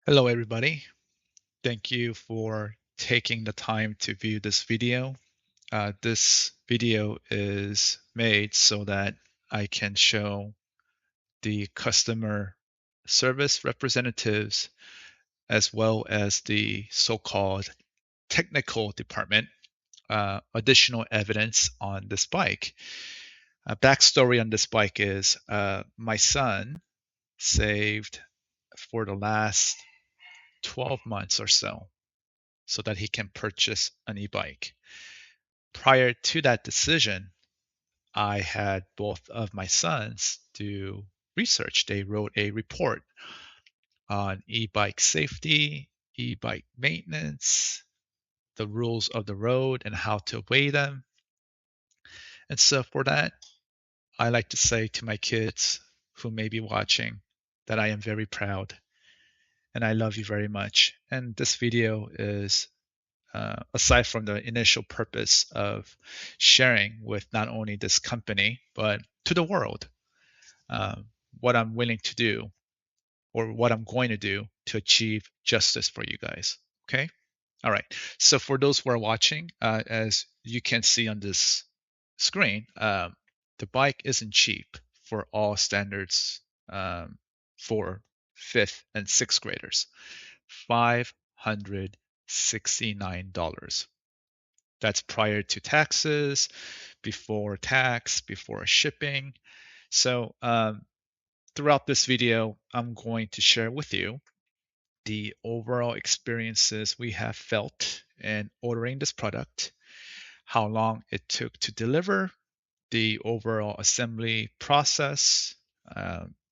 Hello, everybody. Thank you for taking the time to view this video. This video is made so that I can show the customer service representatives as well as the so-called technical department additional evidence on this bike. Backstory on this bike is my son saved for the last 12 months or so that he can purchase an e-bike. Prior to that decision, I had both of my sons do research. They wrote a report on e-bike safety, e-bike maintenance, the rules of the road, and how to weigh them. And so for that, I like to say to my kids who may be watching that I am very proud and I love you very much. And this video is aside from the initial purpose of sharing with not only this company, but to the world, uh, what I'm willing to do or what I'm going to do to achieve justice for you guys. Okay? All right. So for those who are watching, as you can see on this screen, the bike isn't cheap for all standards for fifth and sixth graders. $569. That's prior to taxes, before tax, before shipping. So throughout this video, I'm going to share with you the overall experiences we have felt in ordering this product, how long it took to deliver, the overall assembly process,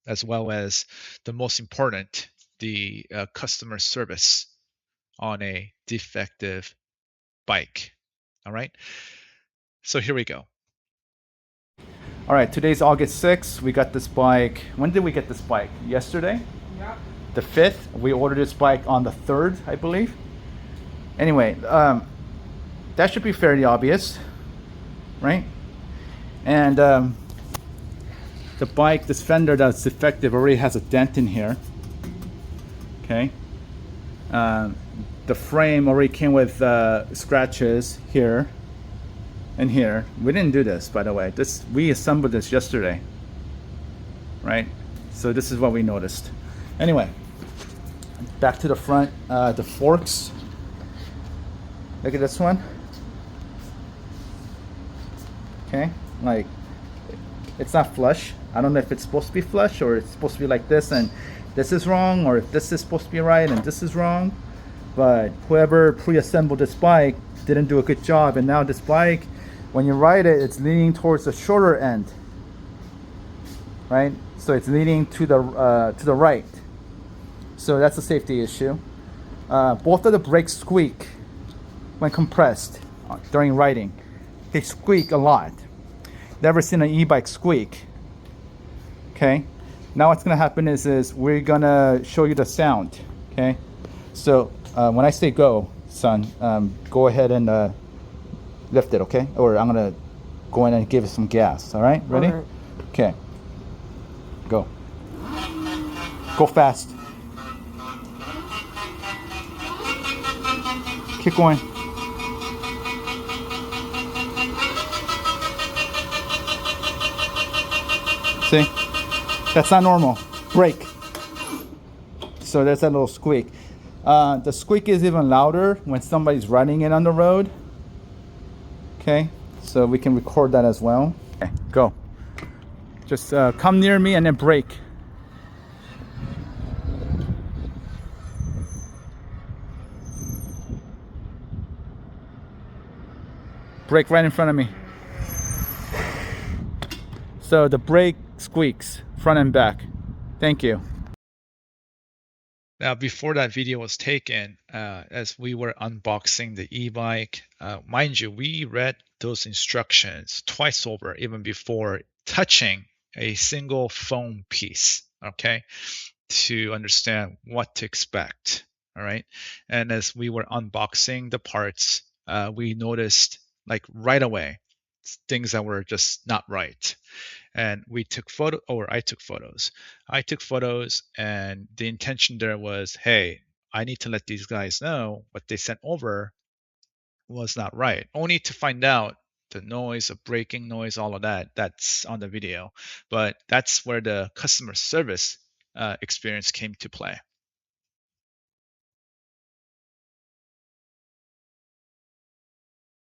as well as the most important, the customer service on a defective bike. All right. So here we go. All right, today's August 6th. We got this bike. When did we get this bike? Yesterday? Yeah. The 5th. We ordered this bike on the 3rd, I believe. Anyway, that should be fairly obvious, right? And the bike, this fender that's defective, already has a dent in here. Okay. The frame already came with scratches here and here. We didn't do this, by the way. We assembled this yesterday, right? So this is what we noticed. Anyway, back to the front. The forks. Look at this one. Okay, like it's not flush. I don't know if it's supposed to be flush or it's supposed to be like this and this is wrong, or if this is supposed to be right and this is wrong. But whoever pre-assembled this bike didn't do a good job, and now this bike, when you ride it, it's leaning towards the shorter end, right? So it's leaning to the right. So that's a safety issue. Both of the brakes squeak when compressed during riding. They squeak a lot. Never seen an e-bike squeak. Okay. Now what's gonna happen is we're gonna show you the sound. Okay. So when I say go, son, go ahead and lift it, okay? Or I'm gonna go in and give it some gas. All right, ready? All right. Okay, go. Go fast. Keep going. See, that's not normal. Brake. So there's that little squeak. The squeak is even louder when somebody's riding it on the road. Okay, so we can record that as well. Okay, go. Just come near me and then brake. Brake right in front of me. So the brake squeaks front and back. Thank you. Now, before that video was taken, as we were unboxing the e-bike, mind you, we read those instructions twice over, even before touching a single foam piece, okay, to understand what to expect, all right? And as we were unboxing the parts, we noticed like right away things that were just not right. And we took I took photos. And the intention there was, hey, I need to let these guys know what they sent over was not right, only to find out the noise, the braking noise, all of that, that's on the video. But that's where the customer service experience came to play.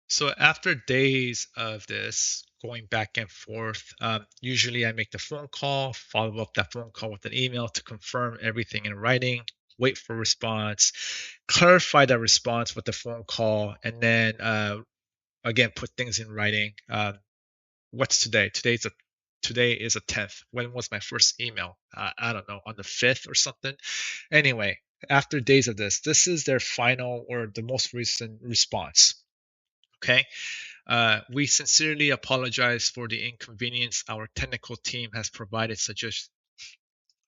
So after days of this going back and forth, usually I make the phone call, follow up that phone call with an email to confirm everything in writing, wait for response, clarify that response with the phone call, and then again put things in writing. What's today? Today is a 10th. When was my first email? I don't know, on the 5th or something. Anyway, after days of this, this is their final or the most recent response. Okay. We sincerely apologize for the inconvenience. Our technical team has provided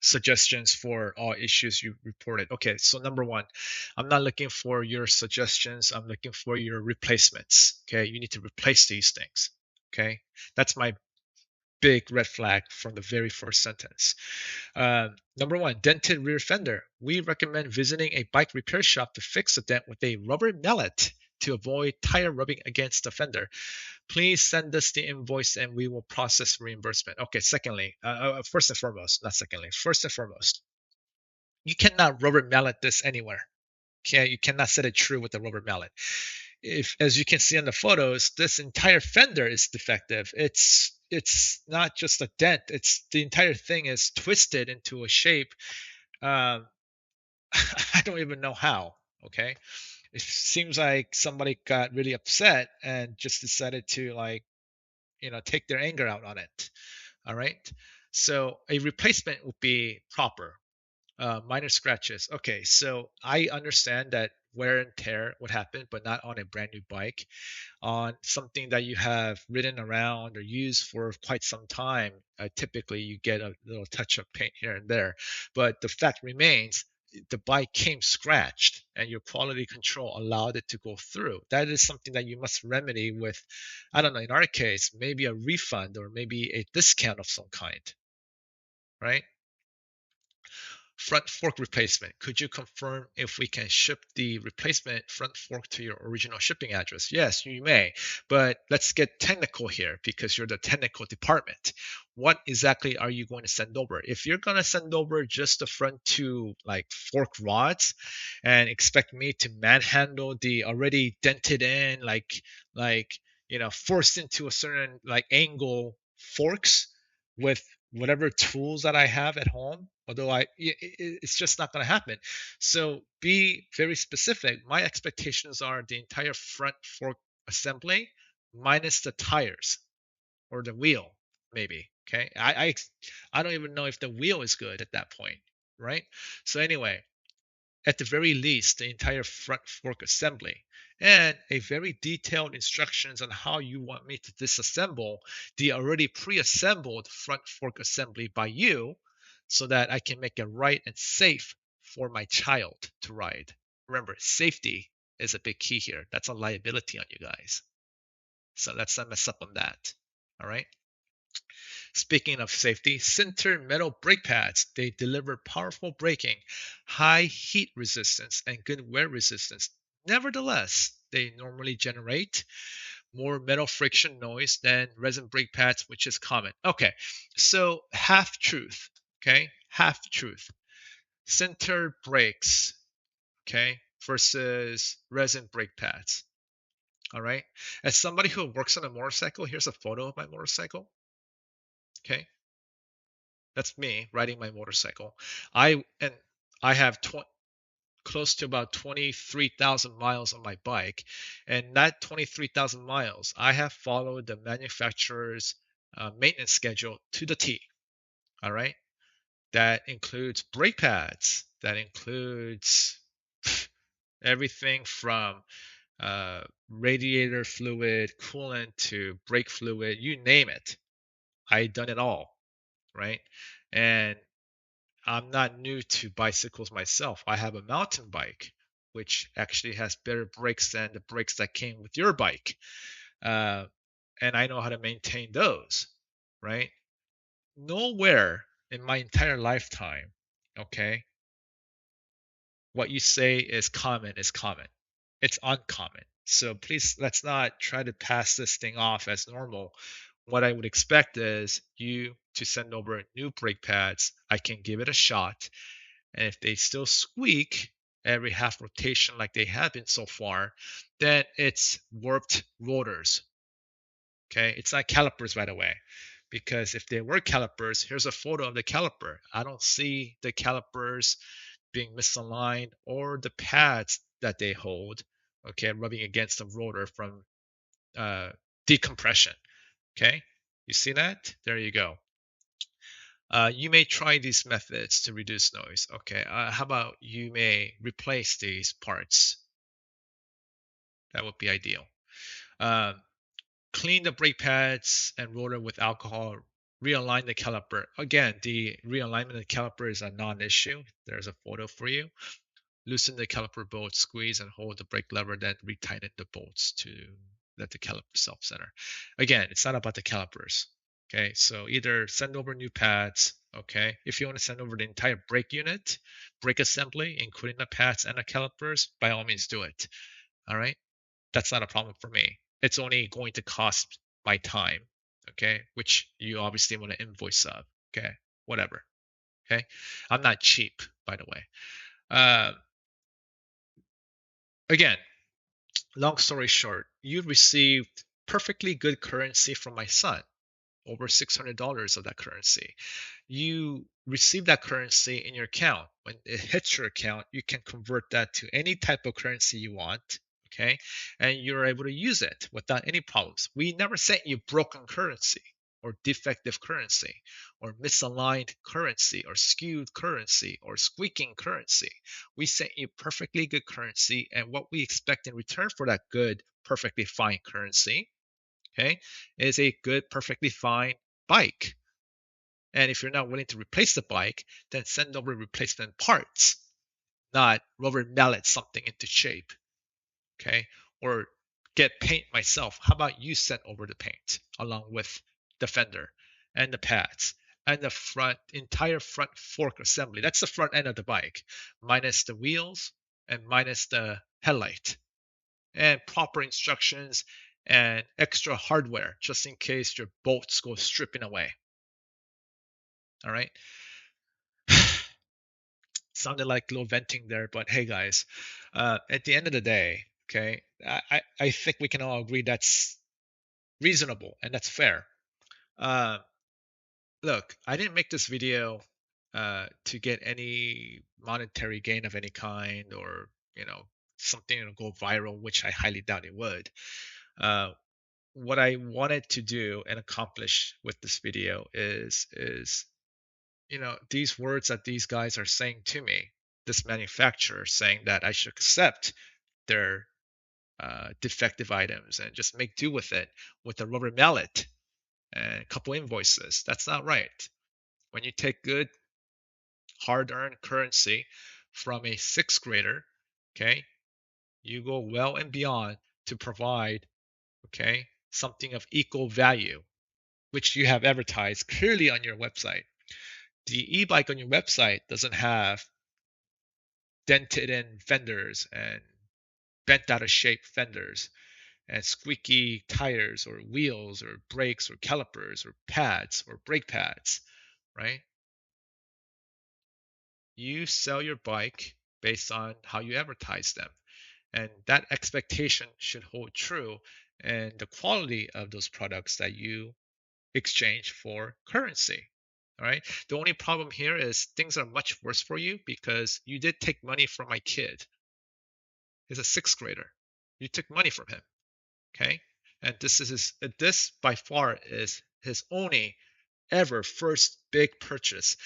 suggestions for all issues you reported. Okay, so number one, I'm not looking for your suggestions. I'm looking for your replacements. Okay, you need to replace these things. Okay, that's my big red flag from the very first sentence. Number one, dented rear fender. We recommend visiting a bike repair shop to fix the dent with a rubber mallet to avoid tire rubbing against the fender. Please send us the invoice and we will process reimbursement. Okay, secondly, first and foremost, not secondly, first and foremost, you cannot rubber mallet this anywhere. Okay, you cannot set it true with a rubber mallet. If, as you can see in the photos, this entire fender is defective. It's not just a dent. It's the entire thing is twisted into a shape. Um, I don't even know how. Okay, it seems like somebody got really upset and just decided to like take their anger out on it. All right. So a replacement would be proper. Minor scratches. Okay, so I understand that wear and tear would happen, but not on a brand new bike. On something that you have ridden around or used for quite some time, typically you get a little touch of paint here and there. But the fact remains, the bike came scratched and your quality control allowed it to go through. That is something that you must remedy with, I don't know, in our case, maybe a refund or maybe a discount of some kind, right? Front fork replacement. Could you confirm if we can ship the replacement front fork to your original shipping address? Yes, you may, but let's get technical here because you're the technical department. What exactly are you going to send over? If you're going to send over just the front two like fork rods and expect me to manhandle the already dented in like forced into a certain like angle forks with whatever tools that I have at home, although it's just not going to happen. So be very specific. My expectations are the entire front fork assembly minus the tires or the wheel, maybe. Okay, I don't even know if the wheel is good at that point, right? So anyway, at the very least, the entire front fork assembly and a very detailed instructions on how you want me to disassemble the already pre-assembled front fork assembly by you so that I can make it right and safe for my child to ride. Remember, safety is a big key here. That's a liability on you guys. So let's not mess up on that. All right. Speaking of safety, sintered metal brake pads. They deliver powerful braking, high heat resistance, and good wear resistance. Nevertheless, they normally generate more metal friction noise than resin brake pads, which is common. Okay, so half truth. Okay, half truth. Sintered brakes. Okay, versus resin brake pads. All right. As somebody who works on a motorcycle, here's a photo of my motorcycle. Okay, that's me riding my motorcycle. And I have close to about 23,000 miles on my bike, and that 23,000 miles, I have followed the manufacturer's maintenance schedule to the T. All right, that includes brake pads. That includes everything from radiator fluid, coolant to brake fluid, you name it. I done it all, right? And I'm not new to bicycles myself. I have a mountain bike, which actually has better brakes than the brakes that came with your bike. Uh, and I know how to maintain those, right? Nowhere in my entire lifetime, okay, what you say is common is common. It's uncommon. So please, let's not try to pass this thing off as normal. What I would expect is you to send over new brake pads. I can give it a shot. And if they still squeak every half rotation like they have been so far, then it's warped rotors. Okay, it's not calipers right away. Because if they were calipers, here's a photo of the caliper. I don't see the calipers being misaligned or the pads that they hold, okay, rubbing against the rotor from uh, decompression. Okay, you see that? There you go. You may try these methods to reduce noise. Okay, how about you may replace these parts? That would be ideal. Uh, Clean the brake pads and rotor with alcohol. Realign the caliper. Again, the realignment of the caliper is a non-issue. There's a photo for you. Loosen the caliper bolts, squeeze and hold the brake lever, then retighten the bolts to let the caliper self-center. Again, it's not about the calipers. Okay, so either send over new pads. Okay, if you want to send over the entire brake unit, brake assembly, including the pads and the calipers, by all means do it. All right, that's not a problem for me. It's only going to cost my time. Okay, which you obviously want to invoice of. Okay, whatever. Okay, I'm not cheap, by the way. Uh, Again, long story short, you received perfectly good currency from my son, over $600 of that currency. You receive that currency in your account. When it hits your account, you can convert that to any type of currency you want, okay? And you're able to use it without any problems. We never sent you broken currency or defective currency or misaligned currency or skewed currency or squeaking currency. We sent you perfectly good currency, and what we expect in return for that good, perfectly fine currency, okay, is a good, perfectly fine bike. And if you're not willing to replace the bike, then send over replacement parts, not rubber mallet something into shape, okay? Or get paint myself. How about you send over the paint along with the fender and the pads and the entire front fork assembly. That's the front end of the bike, minus the wheels and minus the headlight, and proper instructions and extra hardware just in case your bolts go stripping away. All right. Sounded like a little venting there, but hey, guys, at the end of the day, okay, I think we can all agree that's reasonable and that's fair. Uh, Look, I didn't make this video to get any monetary gain of any kind or, something to go viral, which I highly doubt it would. Uh, what I wanted to do and accomplish with this video is these words that these guys are saying to me, this manufacturer saying that I should accept their defective items and just make do with it with a rubber mallet and a couple invoices. That's not right. When you take good, hard-earned currency from a sixth grader, okay, you go well and beyond to provide, okay, something of equal value, which you have advertised clearly on your website. The e-bike on your website doesn't have dented in fenders and bent out of shape fenders and squeaky tires or wheels or brakes or calipers or pads or brake pads, right? You sell your bike based on how you advertise them. And that expectation should hold true in the quality of those products that you exchange for currency. All right. The only problem here is things are much worse for you because you did take money from my kid. He's a sixth grader. You took money from him. Okay. And this by far is his only ever first big purchase.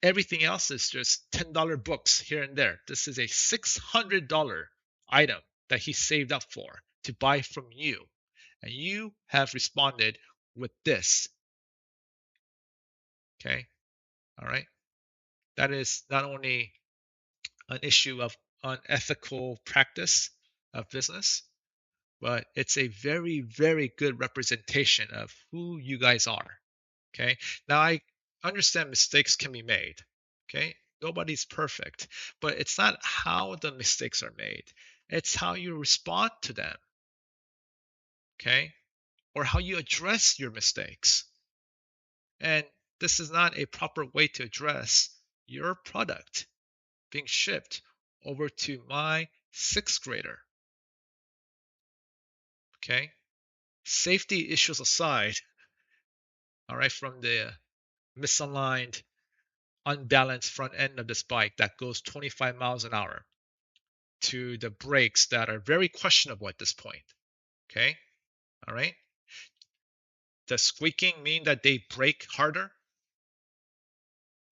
Everything else is just $10 books here and there. This is a $600 item that he saved up for to buy from you. And you have responded with this. Okay. All right. That is not only an issue of unethical practice of business, but it's a very, very good representation of who you guys are. Okay. Now, I understand mistakes can be made. Okay. Nobody's perfect, but it's not how the mistakes are made. It's how you respond to them, okay? Or how you address your mistakes. And this is not a proper way to address your product being shipped over to my sixth grader, okay? Safety issues aside, all right, from the misaligned, unbalanced front end of this bike that goes 25 miles an hour to the brakes that are very questionable at this point, okay? All right. Does squeaking mean that they brake harder?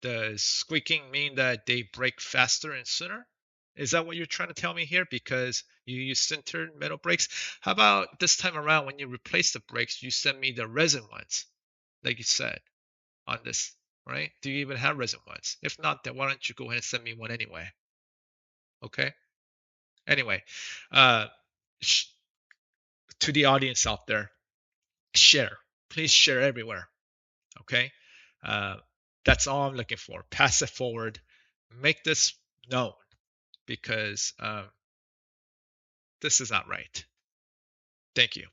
Does squeaking mean that they brake faster and sooner? Is that what you're trying to tell me here? Because you use sintered metal brakes? How about this time around when you replace the brakes, you send me the resin ones, like you said on this, right? Do you even have resin ones? If not, then why don't you go ahead and send me one anyway? Okay. Anyway, uh, to the audience out there, share. Please share everywhere. Okay. Uh, that's all I'm looking for. Pass it forward. Make this known because this is not right. Thank you.